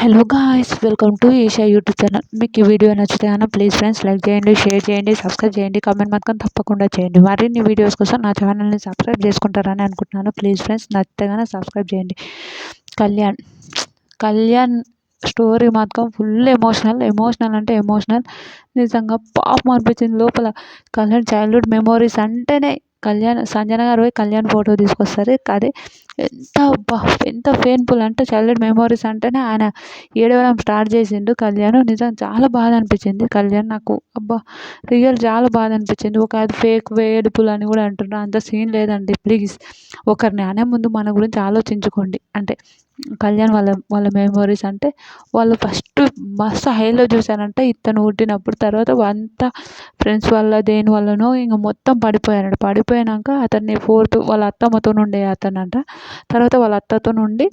Hello guys, welcome to Isha YouTube channel. మీకు ఈ video నచ్చితే ప్లీజ్ ఫ్రెండ్స్ లైక్ చేయండి, షేర్ చేయండి, సబ్స్క్రైబ్ చేయండి, కామెంట్ మాత్రం తప్పకుండా చేయండి. మరిన్ని వీడియోస్ కోసం నా ఛానల్ని సబ్స్క్రైబ్ చేసుకుంటారని అనుకుంటున్నాను. ప్లీజ్ ఫ్రెండ్స్ నచ్చితే సబ్స్క్రైబ్ చేయండి. కళ్యాణ్ కళ్యాణ్ స్టోరీ మాత్రం ఫుల్ ఎమోషనల్ అంటే ఎమోషనల్. నిజంగా పాపం అనిపించింది లోపల. కళ్యాణ్ చైల్డ్హుడ్ మెమోరీస్ అంటేనే సంజన గారు పోయి కళ్యాణ్ ఫోటో తీసుకొస్తారు. అది ఎంత పెయిన్ఫుల్ అంటే చైల్డ్హుడ్ మెమోరీస్ అంటేనే ఆయన ఏడవడం స్టార్ట్ చేసిండు కళ్యాణ్. నిజం చాలా బాధ అనిపించింది కళ్యాణ్ నాకు. రియల్ చాలా బాధ అనిపించింది. ఒక అది ఫేక్ ఏడుపులు అని కూడా అంటున్నారు. అంత సీన్ లేదండి. ప్లీజ్ ఒకరిని అనే ముందు మన గురించి ఆలోచించుకోండి. అంటే కళ్యాణ్ వాళ్ళ మెమోరీస్ అంటే వాళ్ళు ఫస్ట్ మస్తు హైలో చూశారంటే ఇతను పుట్టినప్పుడు. తర్వాత అంతా ఫ్రెండ్స్ వల్ల దేని వల్లనో ఇంక మొత్తం పడిపోయాడు. పడిపోయాక అతన్ని వాళ్ళ అత్తమ్మతో ఉండే అతనంట. తర్వాత వాళ్ళ అత్తతో నుండి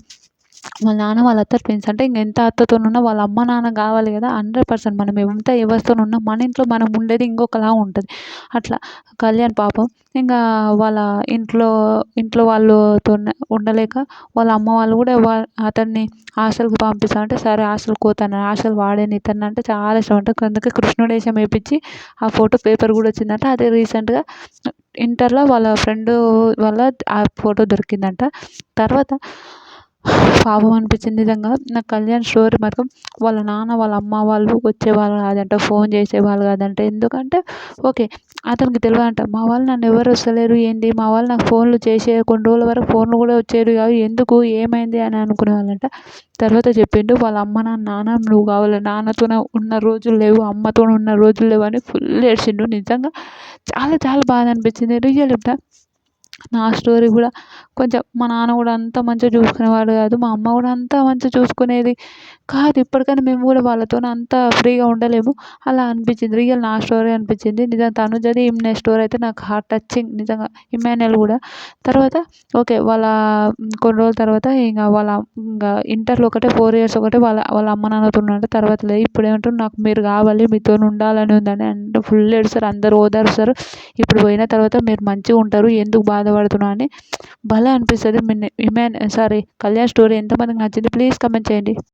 వాళ్ళ నాన్న వాళ్ళ అత్త ట్విన్స్. అంటే ఎంత అత్తతో ఉన్నా వాళ్ళ అమ్మ నాన్న కావాలి కదా. 100% మనం ఎంత ఎవరితో ఉన్నా మన ఇంట్లో మనం ఉండేది ఇంకొకలా ఉంటుంది. అట్లా కళ్యాణ్ పాపం ఇంకా వాళ్ళ ఇంట్లో వాళ్ళతో ఉండలేక వాళ్ళ అమ్మ వాళ్ళు కూడా అతన్ని హాస్టల్కి పంపిస్తామంటే సరే హాస్టల్కి పోతాను. హాస్టల్ వాడేని ఇతన్ని అంటే చాలా ఇష్టం అంట. అందుకే కృష్ణుడు వేషం వేయించి ఆ ఫోటో పేపర్ కూడా వచ్చిందంట. అదే రీసెంట్గా ఇంటర్లో వాళ్ళ ఫ్రెండ్ వల్ల ఆ ఫోటో దొరికిందంట. తర్వాత పాపం అనిపించింది నిజంగా నాకు కళ్యాణ్ స్టోరీ మాత్రం. వాళ్ళ నాన్న వాళ్ళ అమ్మ వాళ్ళు వచ్చేవాళ్ళు కాదంట, ఫోన్ చేసేవాళ్ళు కాదంట. ఎందుకంటే ఓకే అతనికి తెలియదంట, మా వాళ్ళు నన్ను ఎవరు వస్తలేరు ఏంటి, మా వాళ్ళు నాకు ఫోన్లు చేసే కొన్ని రోజుల వరకు ఫోన్లు కూడా వచ్చేది కాదు, ఎందుకు ఏమైంది అని అనుకునే వాళ్ళంట. తర్వాత చెప్పిండు వాళ్ళ అమ్మ నాన్న నువ్వు కావాలి, నాన్నతో ఉన్న రోజులు లేవు, అమ్మతో ఉన్న రోజులు లేవు అని ఫుల్ ఏడ్చిండు. నిజంగా చాలా చాలా బాధ అనిపించింది. రియల్ చెప్తా నా స్టోరీ కూడా కొంచెం మా నాన్న కూడా అంత మంచిగా చూసుకునేవాడు కాదు, మా అమ్మ కూడా అంత మంచిగా చూసుకునేది కాదు. ఇప్పటికైనా మేము కూడా వాళ్ళతో అంత ఫ్రీగా ఉండలేము. అలా అనిపించింది. రియల్ నా స్టోరీ అనిపించింది. నిజంగా తనుజది ఇమ్మాన్యుయల్ స్టోరీ అయితే నాకు హార్ట్ టచింగ్. నిజంగా ఇమ్మాన్యుయల్ కూడా. తర్వాత ఓకే వాళ్ళ కొన్ని రోజుల తర్వాత ఇంకా ఇంటర్లో ఒకటే 4 years ఒకటే వాళ్ళ అమ్మ నాన్నతో ఉన్నాడు. తర్వాత లేదు. ఇప్పుడు ఏమంటారు, నాకు మీరు కావాలి, మీతో ఉండాలని ఉందని అంటే ఫుల్ ఏడుస్తారు. అందరూ ఓదారుస్తారు. ఇప్పుడు పోయిన తర్వాత మీరు మంచిగా ఉంటారు, ఎందుకు బాధపడుతున్నా అని భలే అనిపిస్తుంది. కళ్యాణ్ స్టోరీ ఎంతమందికి నచ్చింది ప్లీజ్ కమెంట్ చేయండి.